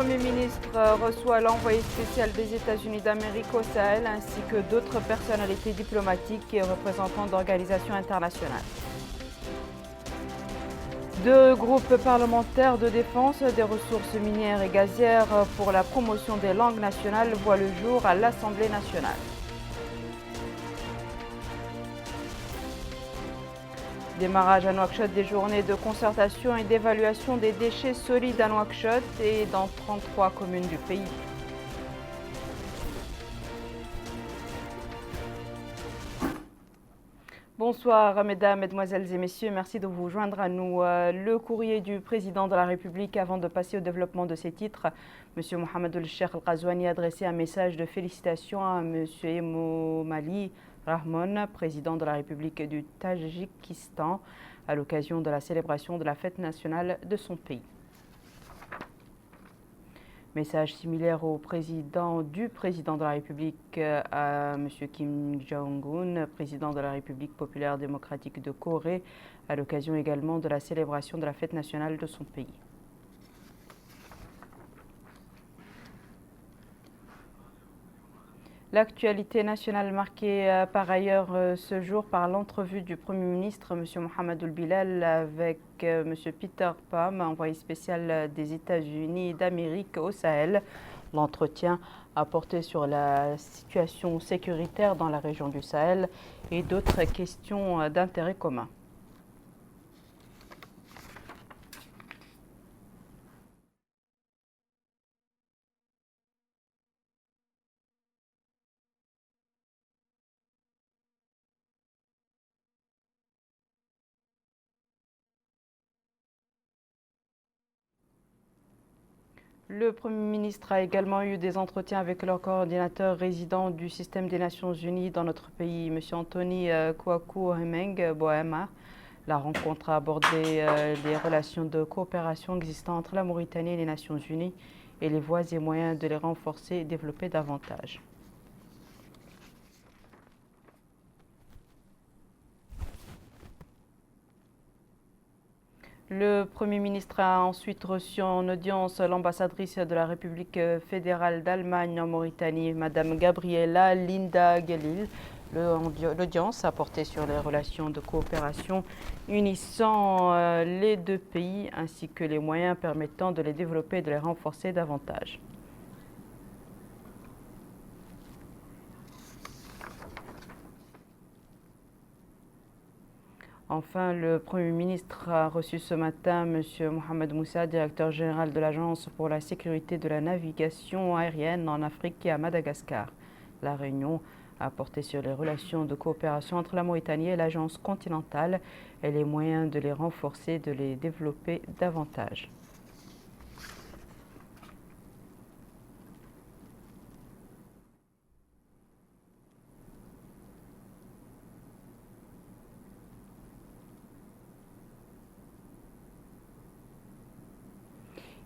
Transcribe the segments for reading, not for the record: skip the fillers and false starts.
Premier ministre reçoit l'envoyé spécial des États-Unis d'Amérique au Sahel ainsi que d'autres personnalités diplomatiques et représentants d'organisations internationales. Deux groupes parlementaires de défense des ressources minières et gazières pour la promotion des langues nationales voient le jour à l'Assemblée nationale. Démarrage à Nouakchott des journées de concertation et d'évaluation des déchets solides à Nouakchott et dans 33 communes du pays. Bonsoir mesdames, mesdemoiselles et messieurs, merci de vous joindre à nous. Le courrier du président de la République avant de passer au développement de ses titres. M. Mohamed El-Cheikh Al-Ghazouani a adressé un message de félicitations à M. Emomali Rahmon, président de la République du Tadjikistan, à l'occasion de la célébration de la fête nationale de son pays. Message similaire au président de la République à M. Kim Jong-un, président de la République populaire démocratique de Corée, à l'occasion également de la célébration de la fête nationale de son pays. L'actualité nationale marquée par ailleurs ce jour par l'entrevue du Premier ministre, M. Mohamed Ould-Bilal, avec M. Peter Pham, envoyé spécial des États-Unis d'Amérique au Sahel. L'entretien a porté sur la situation sécuritaire dans la région du Sahel et d'autres questions d'intérêt commun. Le Premier ministre a également eu des entretiens avec le coordinateur résident du système des Nations Unies dans notre pays, M. Anthony Kouakou Hemeng Boema. La rencontre a abordé les relations de coopération existantes entre la Mauritanie et les Nations Unies et les voies et moyens de les renforcer et développer davantage. Le Premier ministre a ensuite reçu en audience l'ambassadrice de la République fédérale d'Allemagne en Mauritanie, Mme Gabriela Linda Gelil. L'audience a porté sur les relations de coopération unissant les deux pays ainsi que les moyens permettant de les développer et de les renforcer davantage. Enfin, le Premier ministre a reçu ce matin M. Mohamed Moussa, directeur général de l'Agence pour la sécurité de la navigation aérienne en Afrique et à Madagascar. La réunion a porté sur les relations de coopération entre la Mauritanie et l'Agence continentale et les moyens de les renforcer et de les développer davantage.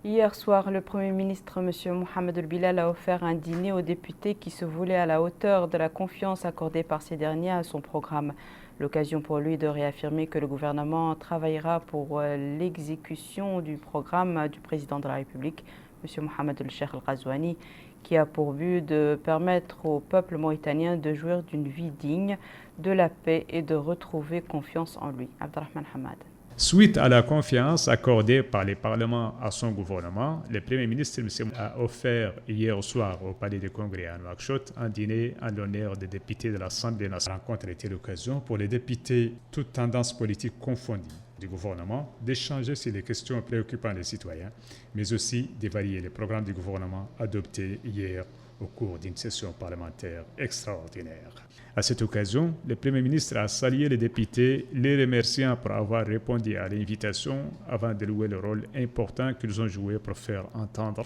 Hier soir, le Premier ministre, M. Mohamed Ould-Bilal, a offert un dîner aux députés qui se voulaient à la hauteur de la confiance accordée par ces derniers à son programme. L'occasion pour lui de réaffirmer que le gouvernement travaillera pour l'exécution du programme du président de la République, M. Mohamed El-Cheikh Al-Ghazouani, qui a pour but de permettre au peuple mauritanien de jouir d'une vie digne, de la paix et de retrouver confiance en lui. Abdelrahman Hamad. Suite à la confiance accordée par les parlements à son gouvernement, le Premier ministre a offert hier soir au Palais des Congrès à Nouakchott un dîner en l'honneur des députés de l'Assemblée nationale. La rencontre était l'occasion pour les députés, toutes tendances politiques confondues, du gouvernement d'échanger sur les questions préoccupant les citoyens, mais aussi d'évaluer les programmes du gouvernement adoptés hier au cours d'une session parlementaire extraordinaire. À cette occasion, le Premier ministre a salué les députés, les remerciant pour avoir répondu à l'invitation avant de louer le rôle important qu'ils ont joué pour faire entendre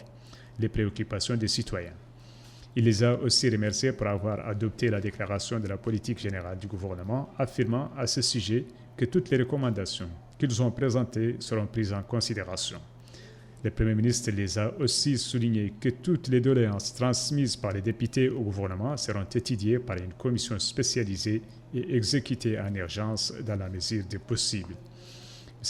les préoccupations des citoyens. Il les a aussi remerciés pour avoir adopté la déclaration de la politique générale du gouvernement, affirmant à ce sujet que toutes les recommandations qu'ils ont présentées seront prises en considération. Le Premier ministre les a aussi souligné que toutes les doléances transmises par les députés au gouvernement seront étudiées par une commission spécialisée et exécutées en urgence dans la mesure du possible.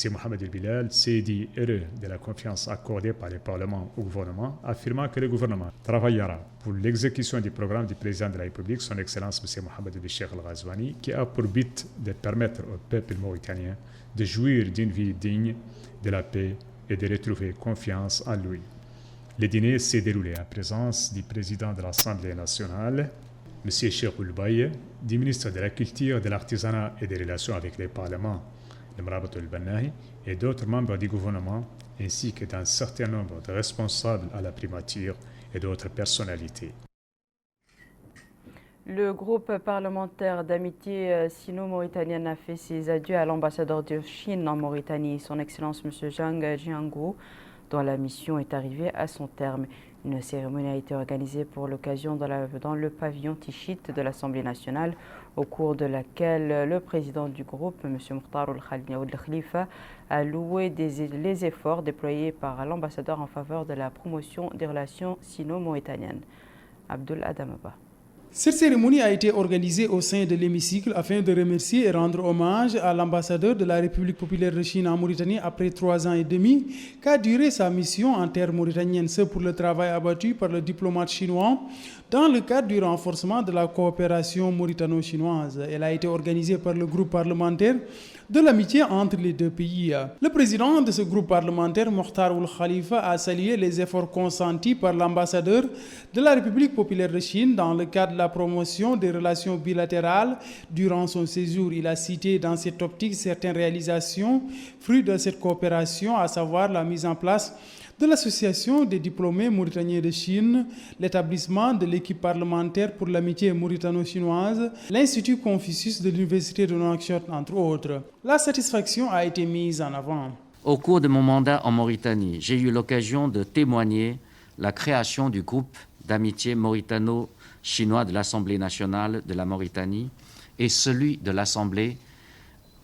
M. Mohamed El Bilal s'est dit heureux de la confiance accordée par le Parlement au gouvernement, affirmant que le gouvernement travaillera pour l'exécution du programme du président de la République, son Excellence M. Mohamed El Cheikh El Ghazouani, qui a pour but de permettre au peuple mauritanien de jouir d'une vie digne, de la paix et de retrouver confiance en lui. Le dîner s'est déroulé en présence du président de l'Assemblée nationale, M. Cheikh Oulbaye, du ministre de la Culture, de l'Artisanat et des Relations avec le Parlement, le Mrabat El-Bannahi, et d'autres membres du gouvernement, ainsi que d'un certain nombre de responsables à la primature et d'autres personnalités. Le groupe parlementaire d'amitié sino-mauritanienne a fait ses adieux à l'ambassadeur de Chine en Mauritanie, son Excellence M. Zhang Jianggu, dont la mission est arrivée à son terme. Une cérémonie a été organisée pour l'occasion dans le pavillon Tichit de l'Assemblée nationale, au cours de laquelle le président du groupe, M. Mokhtar Khalifa, a loué les efforts déployés par l'ambassadeur en faveur de la promotion des relations sino-mauritaniennes. Abdul Adamaba. Cette cérémonie a été organisée au sein de l'hémicycle afin de remercier et rendre hommage à l'ambassadeur de la République populaire de Chine en Mauritanie après 3 ans et demi qu'a duré sa mission en terre mauritanienne, ce pour le travail abattu par le diplomate chinois dans le cadre du renforcement de la coopération mauritano-chinoise. Elle a été organisée par le groupe parlementaire de l'amitié entre les deux pays. Le président de ce groupe parlementaire, Mokhtar Khalifa, a salué les efforts consentis par l'ambassadeur de la République populaire de Chine dans le cadre de la promotion des relations bilatérales durant son séjour. Il a cité dans cette optique certaines réalisations, fruits de cette coopération, à savoir la mise en place de l'Association des diplômés mauritaniens de Chine, l'établissement de l'équipe parlementaire pour l'amitié mauritano-chinoise, l'Institut Confucius de l'Université de Nouakchott, entre autres. La satisfaction a été mise en avant. Au cours de mon mandat en Mauritanie, j'ai eu l'occasion de témoigner la création du groupe d'amitié mauritano-chinois de l'Assemblée nationale de la Mauritanie et celui de l'Assemblée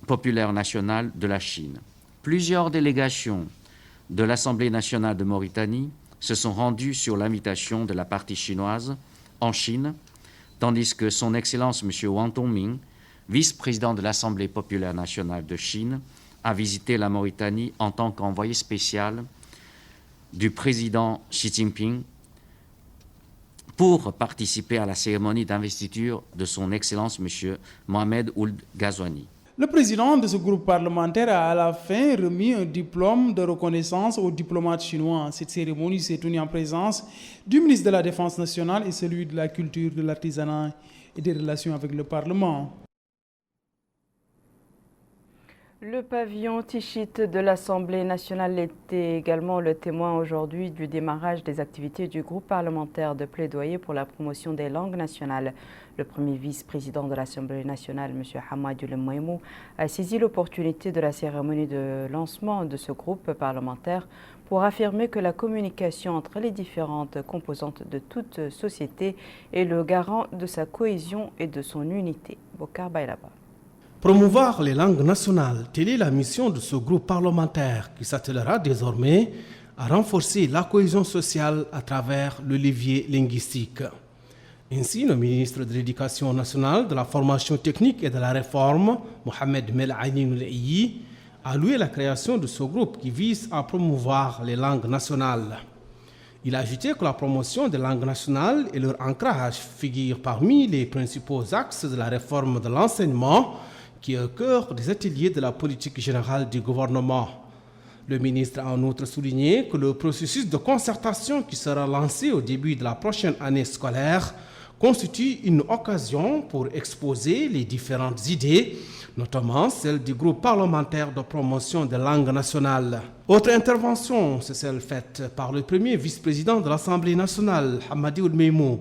populaire nationale de la Chine. Plusieurs délégations de l'Assemblée nationale de Mauritanie se sont rendues sur l'invitation de la partie chinoise en Chine, tandis que son Excellence M. Wang Tongming, vice-président de l'Assemblée populaire nationale de Chine, a visité la Mauritanie en tant qu'envoyé spécial du président Xi Jinping pour participer à la cérémonie d'investiture de son Excellence M. Mohamed Ould Ghazouani. Le président de ce groupe parlementaire a à la fin remis un diplôme de reconnaissance aux diplomates chinois. Cette cérémonie s'est tenue en présence du ministre de la Défense nationale et celui de la Culture, de l'Artisanat et des Relations avec le Parlement. Le pavillon Tichit de l'Assemblée nationale était également le témoin aujourd'hui du démarrage des activités du groupe parlementaire de plaidoyer pour la promotion des langues nationales. Le premier vice-président de l'Assemblée nationale, M. Hamadou Mouemou, a saisi l'opportunité de la cérémonie de lancement de ce groupe parlementaire pour affirmer que la communication entre les différentes composantes de toute société est le garant de sa cohésion et de son unité. Bokar Bayraba. Promouvoir les langues nationales, telle est la mission de ce groupe parlementaire qui s'attellera désormais à renforcer la cohésion sociale à travers le levier linguistique. Ainsi, le ministre de l'Éducation nationale, de la formation technique et de la réforme, Mohamed Melaini Noureyi, a loué la création de ce groupe qui vise à promouvoir les langues nationales. Il a ajouté que la promotion des langues nationales et leur ancrage figurent parmi les principaux axes de la réforme de l'enseignement qui est au cœur des ateliers de la politique générale du gouvernement. Le ministre a en outre souligné que le processus de concertation qui sera lancé au début de la prochaine année scolaire constitue une occasion pour exposer les différentes idées, notamment celle du groupe parlementaire de promotion des langues nationales. Autre intervention, c'est celle faite par le premier vice-président de l'Assemblée nationale, Hamadou Meimou,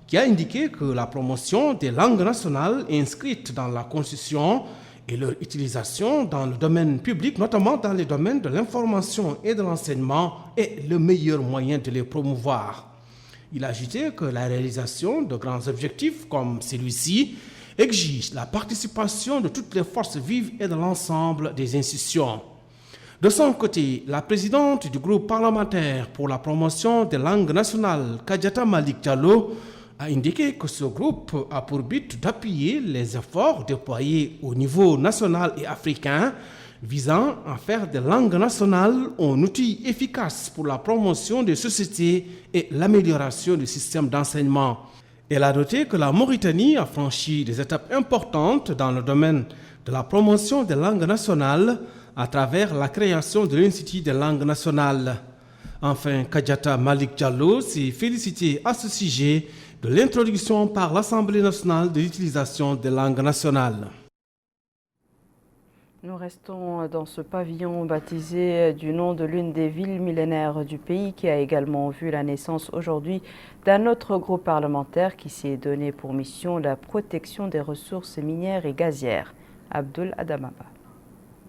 qui a indiqué que la promotion des langues nationales inscrites dans la Constitution et leur utilisation dans le domaine public, notamment dans les domaines de l'information et de l'enseignement, est le meilleur moyen de les promouvoir. Il a ajouté que la réalisation de grands objectifs comme celui-ci exige la participation de toutes les forces vives et de l'ensemble des institutions. De son côté, la présidente du groupe parlementaire pour la promotion des langues nationales, Kadiata Malik Diallo, a indiqué que ce groupe a pour but d'appuyer les efforts déployés au niveau national et africain visant à faire des langues nationales un outil efficace pour la promotion des sociétés et l'amélioration du système d'enseignement. Elle a noté que la Mauritanie a franchi des étapes importantes dans le domaine de la promotion des langues nationales à travers la création de l'Institut des langues nationales. Enfin, Kadiata Malik Diallo s'est félicité à ce sujet de l'introduction par l'Assemblée nationale de l'utilisation des langues nationales. Nous restons dans ce pavillon baptisé du nom de l'une des villes millénaires du pays qui a également vu la naissance aujourd'hui d'un autre groupe parlementaire qui s'est donné pour mission la protection des ressources minières et gazières. Abdul Adamaba.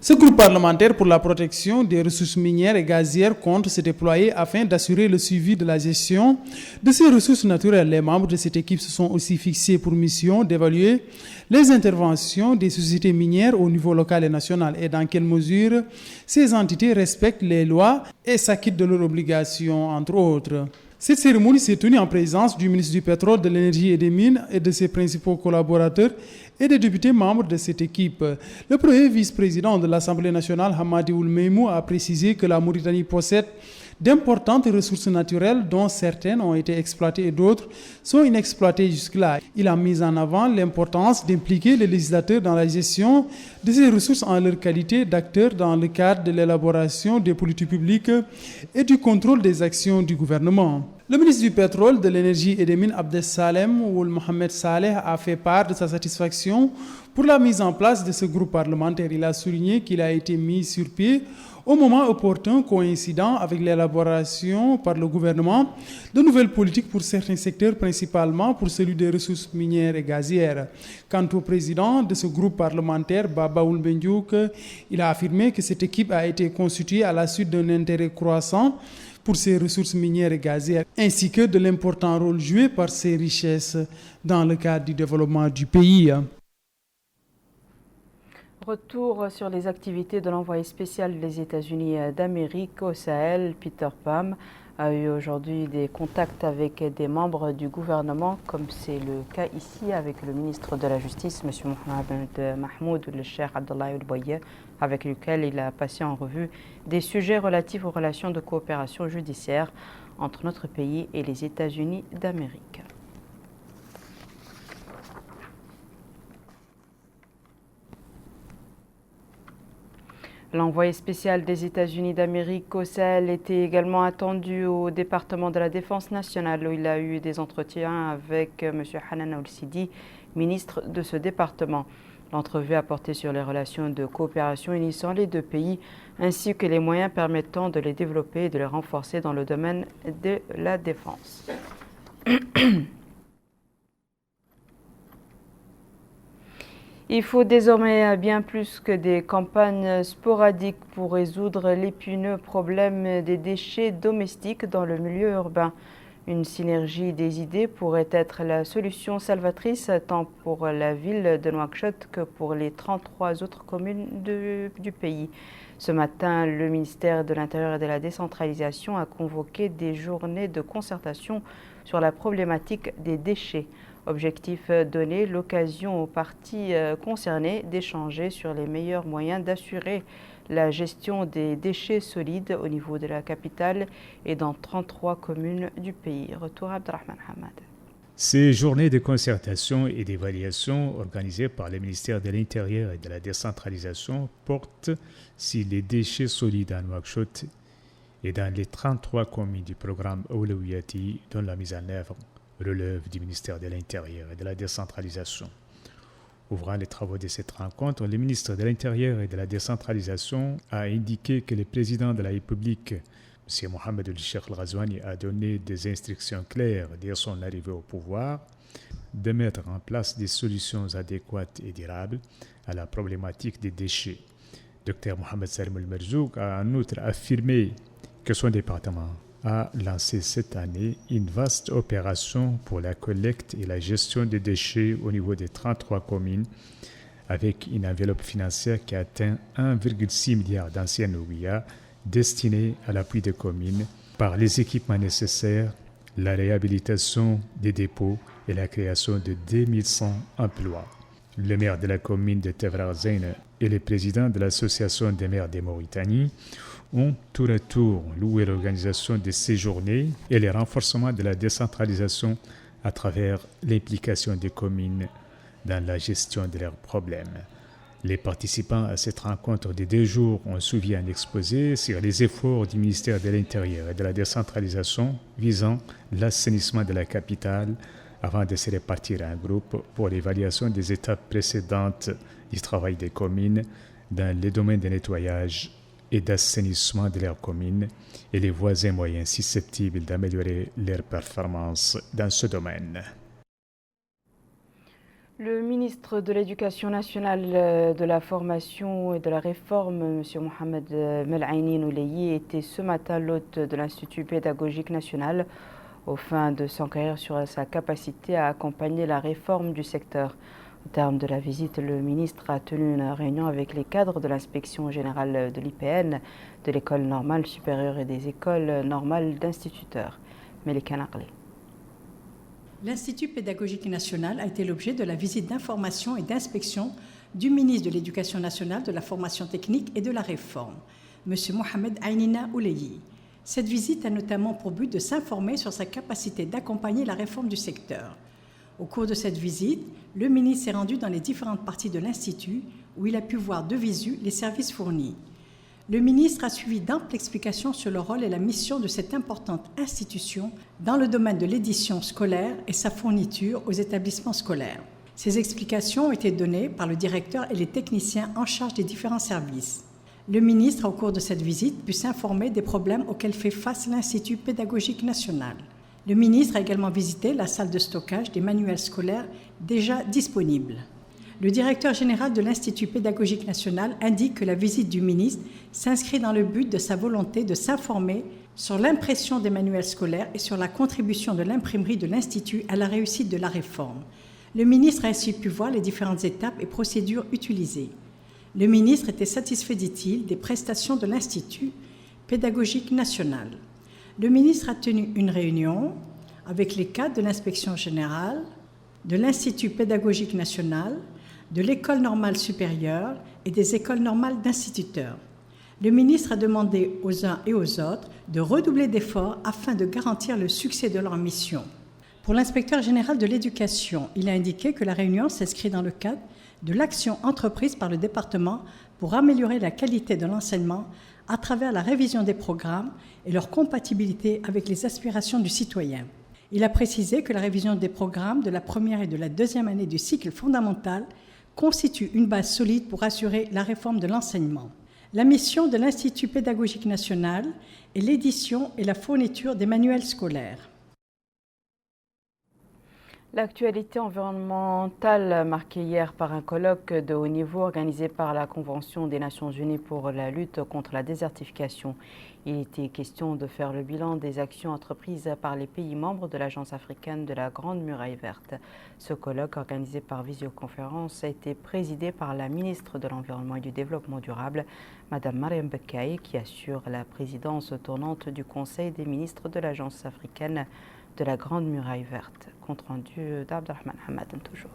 Ce groupe parlementaire pour la protection des ressources minières et gazières compte se déployer afin d'assurer le suivi de la gestion de ces ressources naturelles. Les membres de cette équipe se sont aussi fixés pour mission d'évaluer les interventions des sociétés minières au niveau local et national et dans quelle mesure ces entités respectent les lois et s'acquittent de leurs obligations, entre autres. Cette cérémonie s'est tenue en présence du ministre du Pétrole, de l'Énergie et des Mines et de ses principaux collaborateurs et des députés membres de cette équipe. Le premier vice-président de l'Assemblée nationale, Hamadi Ould Meimou, a précisé que la Mauritanie possède d'importantes ressources naturelles dont certaines ont été exploitées et d'autres sont inexploitées jusque-là. Il a mis en avant l'importance d'impliquer les législateurs dans la gestion de ces ressources en leur qualité d'acteurs dans le cadre de l'élaboration des politiques publiques et du contrôle des actions du gouvernement. Le ministre du Pétrole, de l'Énergie et des Mines, Abdessalem Ould Mohamed Saleh, a fait part de sa satisfaction pour la mise en place de ce groupe parlementaire. Il a souligné qu'il a été mis sur pied au moment opportun coïncidant avec l'élaboration par le gouvernement de nouvelles politiques pour certains secteurs, principalement pour celui des ressources minières et gazières. Quant au président de ce groupe parlementaire, Baba Ould Bendiouk, il a affirmé que cette équipe a été constituée à la suite d'un intérêt croissant pour ces ressources minières et gazières, ainsi que de l'important rôle joué par ces richesses dans le cadre du développement du pays. Retour sur les activités de l'envoyé spécial des États-Unis d'Amérique au Sahel. Peter Pham a eu aujourd'hui des contacts avec des membres du gouvernement, comme c'est le cas ici avec le ministre de la Justice, M. Mohamed Mahmoud le Cheikh Abdallah Ould Boye, avec lequel il a passé en revue des sujets relatifs aux relations de coopération judiciaire entre notre pays et les États-Unis d'Amérique. L'envoyé spécial des États-Unis d'Amérique au Sahel était également attendu au département de la Défense nationale où il a eu des entretiens avec M. Hanan Al-Sidi, ministre de ce département. L'entrevue a porté sur les relations de coopération unissant les deux pays ainsi que les moyens permettant de les développer et de les renforcer dans le domaine de la défense. Il faut désormais bien plus que des campagnes sporadiques pour résoudre l'épineux problème des déchets domestiques dans le milieu urbain. Une synergie des idées pourrait être la solution salvatrice tant pour la ville de Nouakchott que pour les 33 autres communes du pays. Ce matin, le ministère de l'Intérieur et de la Décentralisation a convoqué des journées de concertation sur la problématique des déchets. Objectif donner l'occasion aux parties concernées d'échanger sur les meilleurs moyens d'assurer la gestion des déchets solides au niveau de la capitale et dans 33 communes du pays. Retour à Abdelrahman Hamad. Ces journées de concertation et d'évaluation organisées par le ministère de l'Intérieur et de la Décentralisation portent sur les déchets solides à Nouakchott et dans les 33 communes du programme Awlawiyati dont la mise en œuvre relève du ministère de l'Intérieur et de la Décentralisation. Ouvrant les travaux de cette rencontre, le ministre de l'Intérieur et de la Décentralisation a indiqué que le président de la République, M. Mohamed El Cheikh El Ghazouani, a donné des instructions claires dès son arrivée au pouvoir de mettre en place des solutions adéquates et durables à la problématique des déchets. Dr Mohamed Salim El Merzouk a en outre affirmé que son département a lancé cette année une vaste opération pour la collecte et la gestion des déchets au niveau des 33 communes avec une enveloppe financière qui atteint 1,6 milliard d'anciennes ouïas destinée à l'appui des communes par les équipements nécessaires, la réhabilitation des dépôts et la création de 2100 emplois. Le maire de la commune de Tevra Zaine et le président de l'Association des maires de Mauritanie ont tour à tour loué l'organisation de ces journées et le renforcement de la décentralisation à travers l'implication des communes dans la gestion de leurs problèmes. Les participants à cette rencontre de 2 jours ont suivi un exposé sur les efforts du ministère de l'Intérieur et de la décentralisation visant l'assainissement de la capitale avant de se répartir en groupe pour l'évaluation des étapes précédentes du travail des communes dans les domaines de nettoyage et d'assainissement de leurs communes et les voies et moyens susceptibles d'améliorer leurs performances dans ce domaine. Le ministre de l'Éducation nationale, de la formation et de la réforme, M. Mohamed Mel'Aini Ouleyi, était ce matin l'hôte de l'Institut pédagogique national au fin de s'enquérir sur sa capacité à accompagner la réforme du secteur. Au terme de la visite, le ministre a tenu une réunion avec les cadres de l'inspection générale de l'IPN, de l'école normale supérieure et des écoles normales d'instituteurs. Melika Naqli. L'Institut pédagogique national a été l'objet de la visite d'information et d'inspection du ministre de l'Éducation nationale, de la formation technique et de la réforme, M. Mohamed Aynina Ouleyi. Cette visite a notamment pour but de s'informer sur sa capacité d'accompagner la réforme du secteur. Au cours de cette visite, le ministre s'est rendu dans les différentes parties de l'Institut où il a pu voir de visu les services fournis. Le ministre a suivi d'amples explications sur le rôle et la mission de cette importante institution dans le domaine de l'édition scolaire et sa fourniture aux établissements scolaires. Ces explications ont été données par le directeur et les techniciens en charge des différents services. Le ministre a, au cours de cette visite, pu s'informer des problèmes auxquels fait face l'Institut pédagogique national. Le ministre a également visité la salle de stockage des manuels scolaires déjà disponibles. Le directeur général de l'Institut pédagogique national indique que la visite du ministre s'inscrit dans le but de sa volonté de s'informer sur l'impression des manuels scolaires et sur la contribution de l'imprimerie de l'Institut à la réussite de la réforme. Le ministre a ainsi pu voir les différentes étapes et procédures utilisées. Le ministre était satisfait, dit-il, des prestations de l'Institut pédagogique national. Le ministre a tenu une réunion avec les cadres de l'inspection générale, de l'Institut pédagogique national, de l'école normale supérieure et des écoles normales d'instituteurs. Le ministre a demandé aux uns et aux autres de redoubler d'efforts afin de garantir le succès de leur mission. Pour l'inspecteur général de l'éducation, il a indiqué que la réunion s'inscrit dans le cadre de l'action entreprise par le département pour améliorer la qualité de l'enseignement à travers la révision des programmes et leur compatibilité avec les aspirations du citoyen. Il a précisé que la révision des programmes de la première et de la deuxième année du cycle fondamental constitue une base solide pour assurer la réforme de l'enseignement. La mission de l'Institut pédagogique national est l'édition et la fourniture des manuels scolaires. L'actualité environnementale marquée hier par un colloque de haut niveau organisé par la Convention des Nations Unies pour la lutte contre la désertification. Il était question de faire le bilan des actions entreprises par les pays membres de l'Agence africaine de la Grande Muraille Verte. Ce colloque, organisé par visioconférence, a été présidé par la ministre de l'Environnement et du Développement durable, Mme Mariam Bekkaï, qui assure la présidence tournante du Conseil des ministres de l'Agence africaine de la Grande Muraille Verte. Compte rendu d'Abdelrahman Hamadan toujours.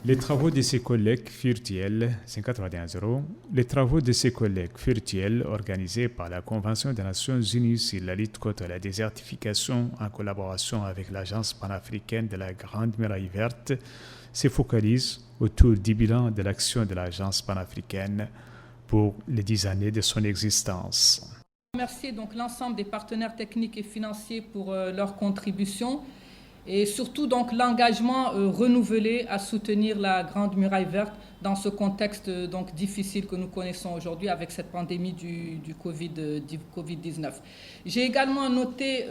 Les travaux de ces collègues virtuels, les travaux de ces collègues virtuels organisés par la Convention des Nations Unies sur la lutte contre la désertification en collaboration avec l'Agence panafricaine de la Grande Muraille Verte se focalisent autour du bilan de l'action de l'Agence panafricaine pour les 10 années de son existence. Remercier donc l'ensemble des partenaires techniques et financiers pour leur contribution et surtout donc l'engagement renouvelé à soutenir la Grande Muraille Verte dans ce contexte donc difficile que nous connaissons aujourd'hui avec cette pandémie du Covid-19. J'ai également noté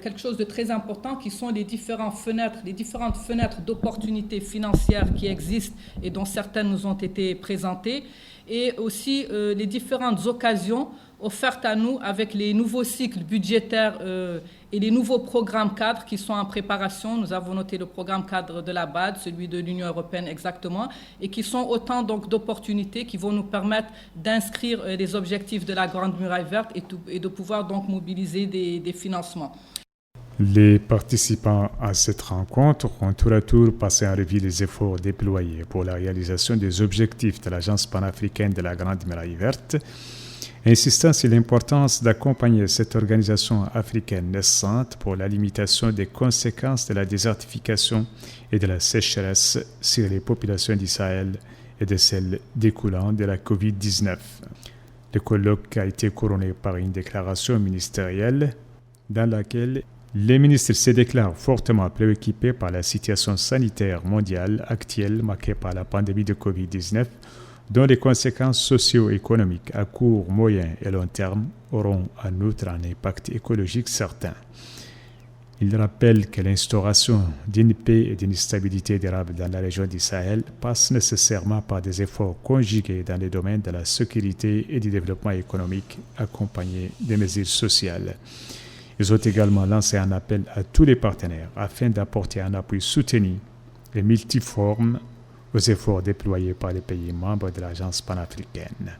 quelque chose de très important qui sont les différentes fenêtres d'opportunités financières qui existent et dont certaines nous ont été présentées et aussi les différentes occasions offertes à nous avec les nouveaux cycles budgétaires et les nouveaux programmes cadres qui sont en préparation. Nous avons noté le programme cadre de la BAD, celui de l'Union européenne exactement, et qui sont autant donc d'opportunités qui vont nous permettre d'inscrire les objectifs de la Grande Muraille Verte et de pouvoir donc mobiliser des financements. Les participants à cette rencontre ont tour à tour passé en revue les efforts déployés pour la réalisation des objectifs de l'Agence panafricaine de la Grande Muraille Verte, insistant sur l'importance d'accompagner cette organisation africaine naissante pour la limitation des conséquences de la désertification et de la sécheresse sur les populations du Sahel et de celles découlant de la COVID-19. Le colloque a été couronné par une déclaration ministérielle dans laquelle les ministres se déclarent fortement préoccupés par la situation sanitaire mondiale actuelle marquée par la pandémie de COVID-19, dont les conséquences socio-économiques à court, moyen et long terme auront en outre un impact écologique certain. Il rappelle que l'instauration d'une paix et d'une stabilité durable dans la région du Sahel passe nécessairement par des efforts conjugués dans les domaines de la sécurité et du développement économique, accompagnés des mesures sociales. Ils ont également lancé un appel à tous les partenaires afin d'apporter un appui soutenu et multiforme aux efforts déployés par les pays membres de l'Agence panafricaine.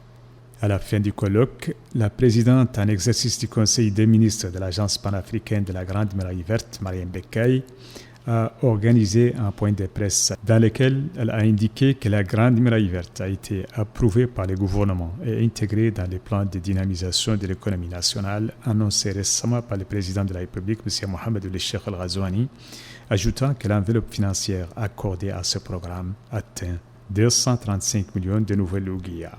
À la fin du colloque, la présidente en exercice du Conseil des ministres de l'Agence panafricaine de la Grande Muraille Verte, Mariam Bekkay, a organisé un point de presse dans lequel elle a indiqué que la Grande Muraille Verte a été approuvée par le gouvernement et intégrée dans les plans de dynamisation de l'économie nationale annoncés récemment par le président de la République, M. Mohamed Ould Cheikh Al Ghazouani, ajoutant que l'enveloppe financière accordée à ce programme atteint 235 millions de nouvelles ouguiya.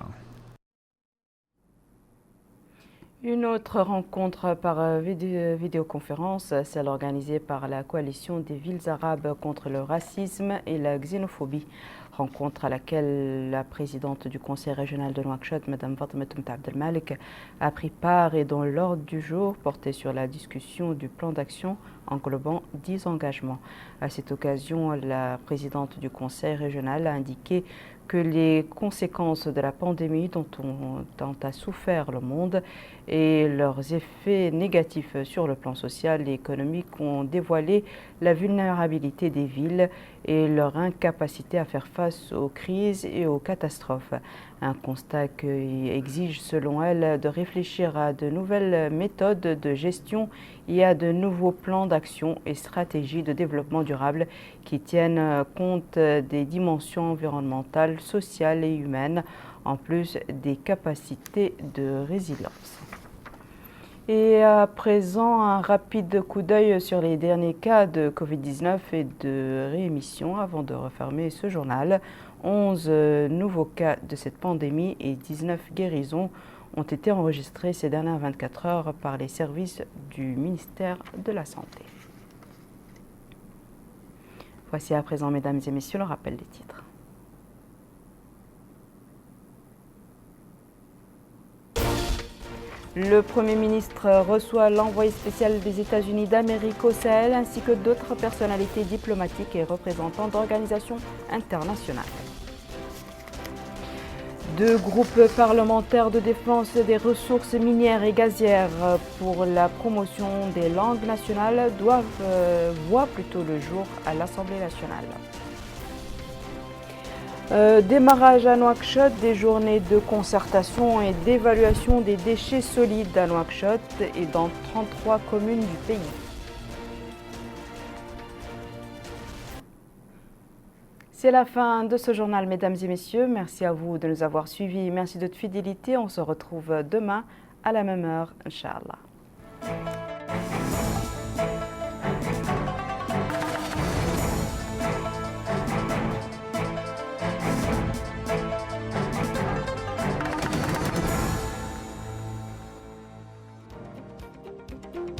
Une autre rencontre par vidéoconférence, celle organisée par la coalition des villes arabes contre le racisme et la xénophobie. Rencontre à laquelle la présidente du conseil régional de Nouakchott, Mme Fatima Abdelmalek, a pris part et dont l'ordre du jour portait sur la discussion du plan d'action englobant 10 engagements. À cette occasion, la présidente du conseil régional a indiqué que les conséquences de la pandémie dont a souffert le monde et leurs effets négatifs sur le plan social et économique ont dévoilé la vulnérabilité des villes et leur incapacité à faire face aux crises et aux catastrophes. Un constat qui exige, selon elle, de réfléchir à de nouvelles méthodes de gestion et à de nouveaux plans d'action et stratégies de développement durable qui tiennent compte des dimensions environnementales, sociales et humaines, en plus des capacités de résilience. Et à présent, un rapide coup d'œil sur les derniers cas de Covid-19 et de réémission avant de refermer ce journal. 11 nouveaux cas de cette pandémie et 19 guérisons ont été enregistrés ces dernières 24 heures par les services du ministère de la Santé. Voici à présent, mesdames et messieurs, le rappel des titres. Le Premier ministre reçoit l'envoyé spécial des États-Unis d'Amérique au Sahel ainsi que d'autres personnalités diplomatiques et représentants d'organisations internationales. 2 groupes parlementaires de défense des ressources minières et gazières pour la promotion des langues nationales voient plutôt le jour à l'Assemblée nationale. Démarrage à Nouakchott des journées de concertation et d'évaluation des déchets solides à Nouakchott et dans 33 communes du pays. C'est la fin de ce journal, mesdames et messieurs. Merci à vous de nous avoir suivis. Merci de votre fidélité. On se retrouve demain à la même heure, Inch'Allah.